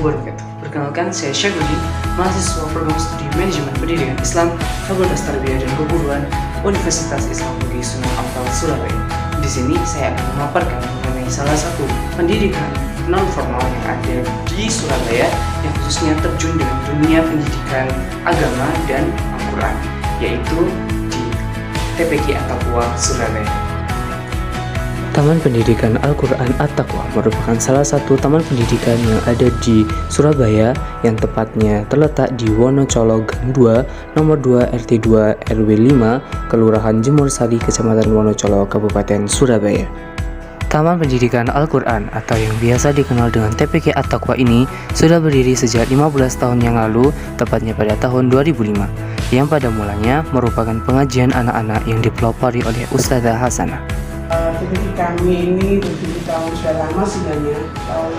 wabarakatuh. Perkenalkan, saya Syagudin, mahasiswa program studi Manajemen Pendidikan Islam, Fakultas Tarbiyah dan Keguruan, Universitas Islam Negeri Sunan Ampel, Surabaya. Di sini saya akan memaparkan mengenai salah satu pendidikan non formal yang ada di Surabaya yang khususnya terjun dengan dunia pendidikan agama dan Al-Quran, yaitu di TPQ At-Taqwa Surabaya. Taman Pendidikan Al-Quran At-Taqwa merupakan salah satu taman pendidikan yang ada di Surabaya yang tepatnya terletak di Wonocolo Gang 2, nomor 2 RT 2 RW 5, Kelurahan Jemur Sari, Kecamatan Wonocolo, Kabupaten Surabaya. Taman Pendidikan Al-Quran atau yang biasa dikenal dengan TPQ At-Taqwa ini sudah berdiri sejak 15 tahun yang lalu, tepatnya pada tahun 2005, yang pada mulanya merupakan pengajian anak-anak yang dipelopori oleh Ustazah Hasanah. TPQ kami ini berdiri tahun sudah lama sebenarnya, tahun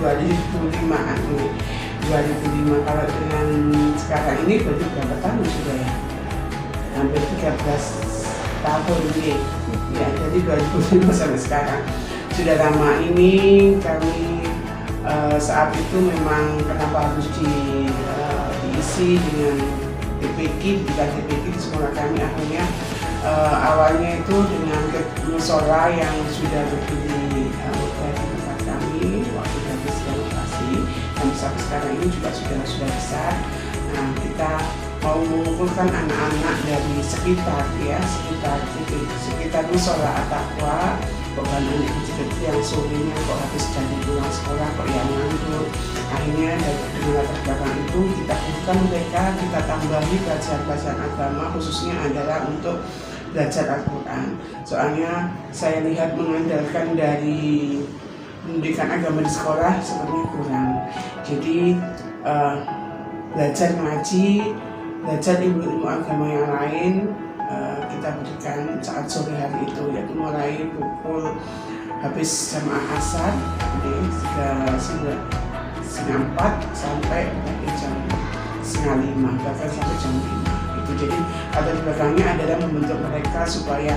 2005-an ini. 2005 kalau dengan sekarang ini berarti berapa tahun sudah ya? Hampir 13 tahun ini. Ya, jadi 2005 sampai sekarang. Sudah lama ini kami saat itu memang kenapa harus diisi dengan TPQ, bukan TPQ di sekolah kami akhirnya awalnya itu dengan musola yang sudah berdiri di tempat kami waktu habis renovasi dan sampai sekarang ini juga sudah besar. Nah, kita mau mengumpulkan anak-anak dari sekitar musola At-Taqwa, bukan anak kecil-kecil yang sorenya kok habis dari pulang sekolah kok yang ngantuk. Akhirnya dari latar belakang itu kita bukan mereka, kita tambahi pelajaran agama, khususnya adalah untuk belajar Al-Quran. Soalnya saya lihat mengandalkan dari pendidikan agama di sekolah sepertinya kurang. Jadi belajar ngaji, belajar ilmu agama yang lain kita berikan saat sore hari itu, yaitu mulai pukul habis jamaah asar sudah 4:30 sampai jam 4:30, bahkan sampai jam 5. Jadi latar belakangnya adalah membentuk mereka supaya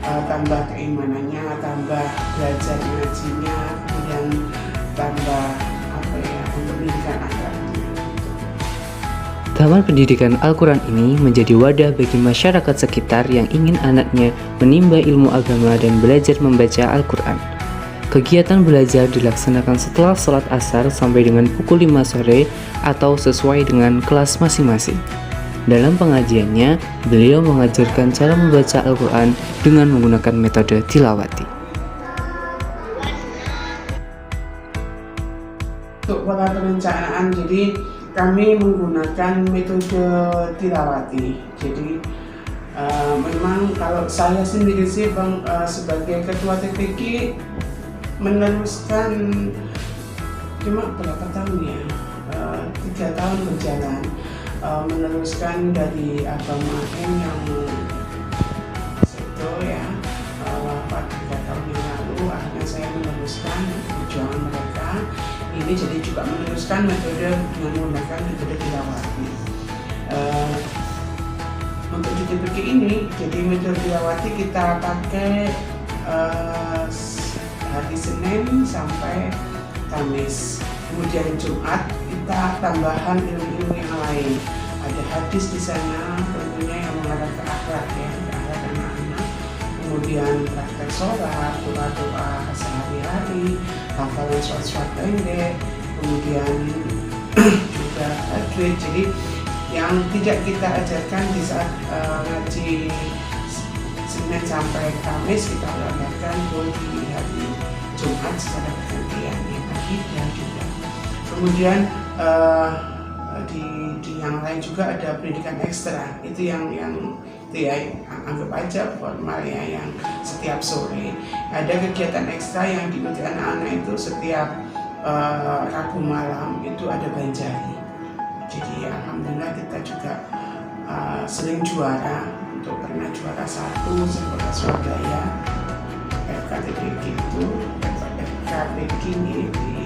tambah keimanannya, tambah belajar ngajinya, kemudian tambah untuk pendidikan akhlaknya. Taman Pendidikan Al-Quran ini menjadi wadah bagi masyarakat sekitar yang ingin anaknya menimba ilmu agama dan belajar membaca Al-Quran. Kegiatan belajar dilaksanakan setelah sholat asar sampai dengan pukul 5 sore atau sesuai dengan kelas masing-masing. Dalam pengajiannya, beliau mengajarkan cara membaca Al-Quran dengan menggunakan metode tilawati. Untuk pola perencanaan, jadi kami menggunakan metode tilawati. Jadi memang kalau saya sendiri sih sebagai ketua TPQ meneruskan cuma berapa tahun ya? 3 tahun berjalan. Meneruskan dari agama yang itu ya wafat 3 tahun yang lalu. Akhirnya saya meneruskan perjuangan mereka ini, jadi juga meneruskan metode dengan menggunakan metode tilawati. Untuk di TPQ ini, jadi metode tilawati kita pakai hari Senin sampai Kamis. Kemudian Jumat kita tambahan ilmu-ilmu yang lain. Ada hadis di sana tentunya yang mengarah ke akhlak ya, ke akhlak anak-anak. Kemudian praktek sholat, doa-doa sehari-hari, hafalan surat-surat pendek, kemudian juga tajwid. Jadi yang tidak kita ajarkan di saat ngaji Senin sampai Kamis kita ajarkan di hari Jumat secara bergantian ya, pagi dan juga. Kemudian di yang lain juga ada pendidikan ekstra, itu yang itu ya anggap aja formal ya, yang setiap sore ada kegiatan ekstra yang diikuti anak-anak itu setiap Rabu malam itu ada banjari. Jadi alhamdulillah kita juga sering juara, untuk pernah juara 1 sekolah Surabaya FKTPQ itu FKTPQ ini di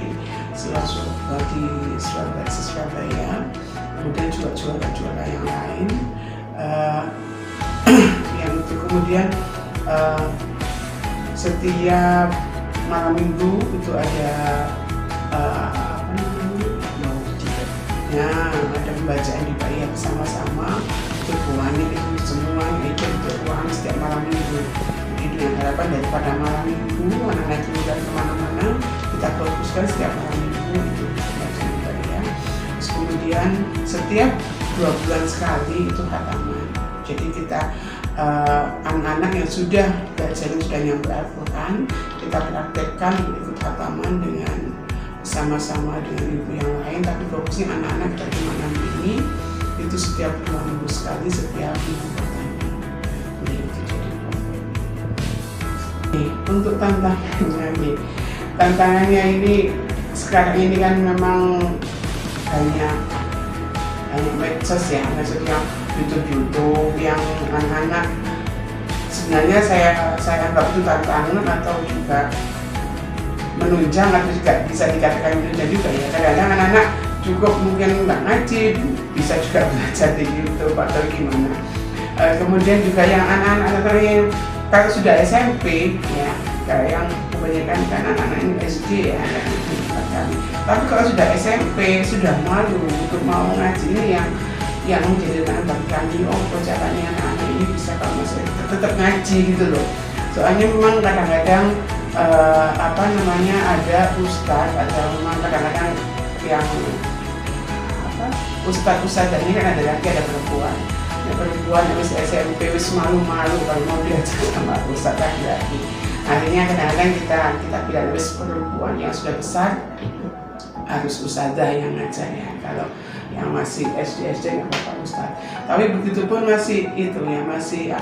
Surabaya, kemudian juga juara-juara yang lain yang itu. Kemudian setiap malam minggu itu ada apa namanya, ya ada pembacaan di Pak bersama-sama untuk ruangnya itu semua itu untuk ruang setiap malam minggu. Jadi dengan harapan daripada malam minggu anak-anak itu dan kemana-mana, kita fokuskan setiap malam minggu itu pembacaan di Pak. Terus kemudian setiap 2 bulan sekali itu khataman. Jadi kita anak-anak yang sudah belajar sudah nyampe Al-Quran, kita praktekkan ikut khataman dengan sama-sama dengan ibu yang lain, tapi fokusnya anak-anak dari mana ini itu setiap 2 minggu sekali, setiap minggu pertama. Untuk tantangannya ini sekarang ini kan memang banyak medsos ya, maksudnya YouTube yang anak-anak sebenarnya saya anggap itu tantangan atau juga menunjang atau juga bisa dikatakan menunjang juga ya. Kadang-kadang anak-anak cukup mungkin nggak ngaji bisa juga belajar di YouTube atau gimana. Kemudian juga yang anak-anak yang kalau sudah SMP ya, kayak yang kebanyakan kan anak-anak ini SD ya, tapi kalau sudah SMP sudah malu untuk mau ngaji. Ini yang menjadi tantangan bagi kami. Caranya anak-anak ini bisa kalau masih tetap ngaji gitu loh. Soalnya memang kadang-kadang ada ustadz atau memang kadang-kadang yang ustadz ini kan ada laki ada perempuan. Yang perempuan yang masih SMP wis malu-malu kalau mau diajak sama ustadz laki-laki. Akhirnya kadang-kadang kita bilang wis perempuan yang sudah besar harus ustadzah yang ngajar ya. Kalau yang masih SD nggak apa-apa ustadz. Tapi begitu pun masih itu ya, masih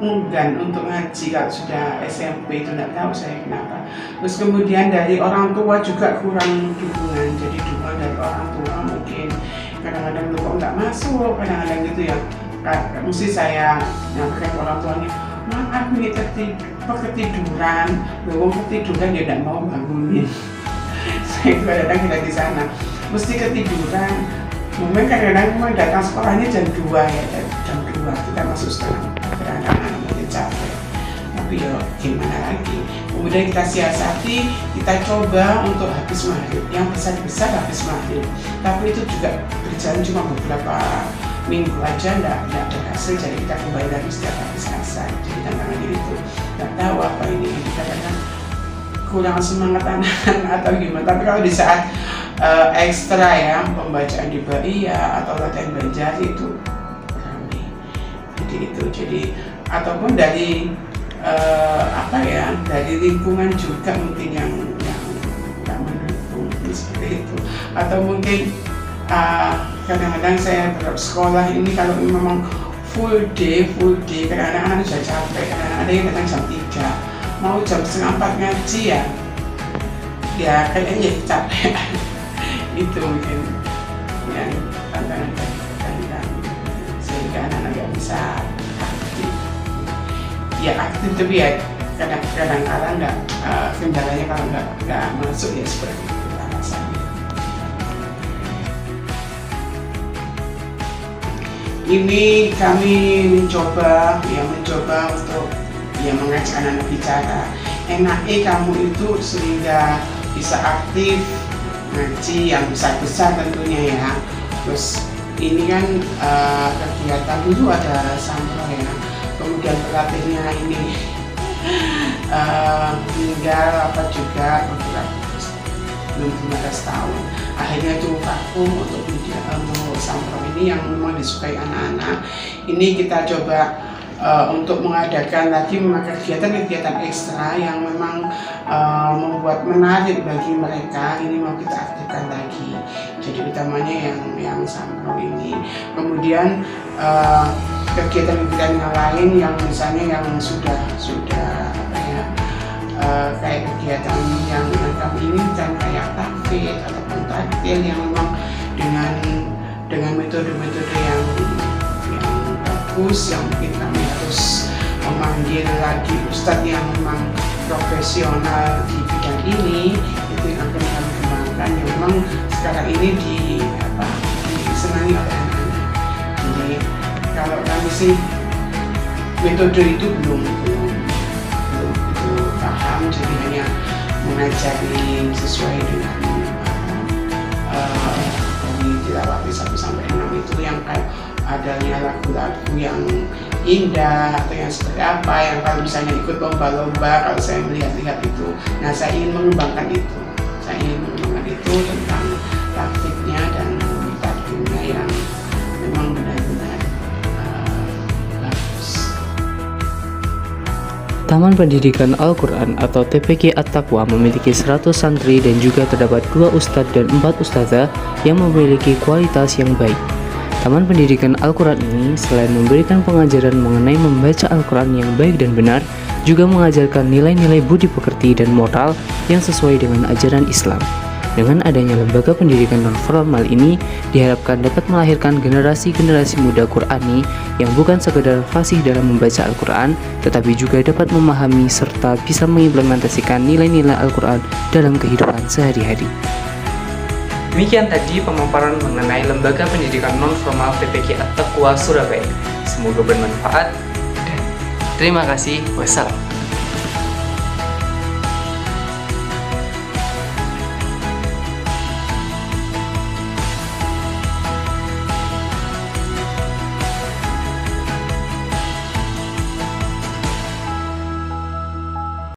enggan untuk ngaji kalau sudah SMP, itu nggak tahu saya kenapa. Terus kemudian dari orang tua juga kurang dukungan. Jadi dukungan dari orang tua mungkin kadang-kadang kok nggak masuk, kadang-kadang gitu ya. Mesti saya nyampaikan ke orang tuanya, maaf ini ketiduran, belum ketiduran dia tidak mau bangunin. Saya kadang-kadang kita di sana mesti ketiduran. Mungkin kadang-kadang memang datang sekolahnya jam 2 ya, jam 2 kita masuk sekolah. Kadang-kadang mungkin capek, tapi ya gimana lagi. Kemudian kita siasati, kita coba untuk habis maghrib. Yang besar-besar habis maghrib, tapi itu juga berjalan cuma beberapa minggu aja, nggak berhasil. Jadi kita kembali lagi setiap habis asar. Jadi tantangannya itu nggak tahu apa ini dikatakan kurang semangat anak atau gimana. Tapi kalau di saat ekstra ya, pembacaan di Baiyah atau latihan Banjari itu ramai. Jadi ataupun dari dari lingkungan juga mungkin yang nggak mendukung seperti itu. Atau mungkin kadang-kadang saya berapa sekolah ini kalau memang full day kadang-kadang anak sudah capek, kadang-kadang ada yang datang jam 3 mau jam 3:30 ngaji ya kayaknya capek. Itu mungkin yang tantangan sehingga anak-anak nggak bisa aktif tapi ya kadang-kadang nggak kendalanya kalau nggak masuk ya seperti itu alasannya. Ini kami mencoba untuk mengajak anak-anak bicara. Enaknya kamu itu sehingga bisa aktif ngaji yang besar-besar tentunya ya. Terus ini kan kegiatan dulu ada sampel ya. Kemudian pelatihnya ini meninggal juga belum 15 tahun. Akhirnya itu vakum untuk sampel ini yang memang disukai anak-anak. Ini kita coba untuk mengadakan lagi kegiatan-kegiatan ekstra yang memang membuat menarik bagi mereka. Ini mau kita aktifkan lagi. Jadi utamanya yang sampel ini. Kemudian kegiatan-kegiatan yang lain yang misalnya yang sudah kayak kegiatan yang kami ini kan kayak takfid ataupun taktil yang memang dengan metode-metode yang bagus, yang mungkin kami harus memanggil lagi ustadz yang memang profesional di bidang ini, itu yang akan kami kembangkan yang memang sekarang ini disenangi oleh anak-anak. Jadi kalau kami sih metode itu belum Islam, jadi hanya mengajari sesuai dengan dari tilawah 1 sampai 6 itu yang kayak adanya lagu-lagu yang indah atau yang seperti apa, yang kalau misalnya ikut lomba-lomba, kalau saya melihat-lihat itu, nah saya ingin mengembangkan itu, tentang taktiknya dan taktiknya yang memang benar-benar bagus. Taman Pendidikan Al-Quran atau TPQ At-Taqwa memiliki 100 santri dan juga terdapat 2 ustadz dan 4 ustadzah yang memiliki kualitas yang baik. Taman Pendidikan Al-Quran ini selain memberikan pengajaran mengenai membaca Al-Quran yang baik dan benar, juga mengajarkan nilai-nilai budi pekerti dan moral yang sesuai dengan ajaran Islam. Dengan adanya lembaga pendidikan non-formal ini, diharapkan dapat melahirkan generasi-generasi muda Qurani yang bukan sekedar fasih dalam membaca Al-Quran, tetapi juga dapat memahami serta bisa mengimplementasikan nilai-nilai Al-Quran dalam kehidupan sehari-hari. Demikian tadi pemaparan mengenai Lembaga Pendidikan Non-Formal TPQ At-Taqwa Surabaya. Semoga bermanfaat dan terima kasih. Wassalam.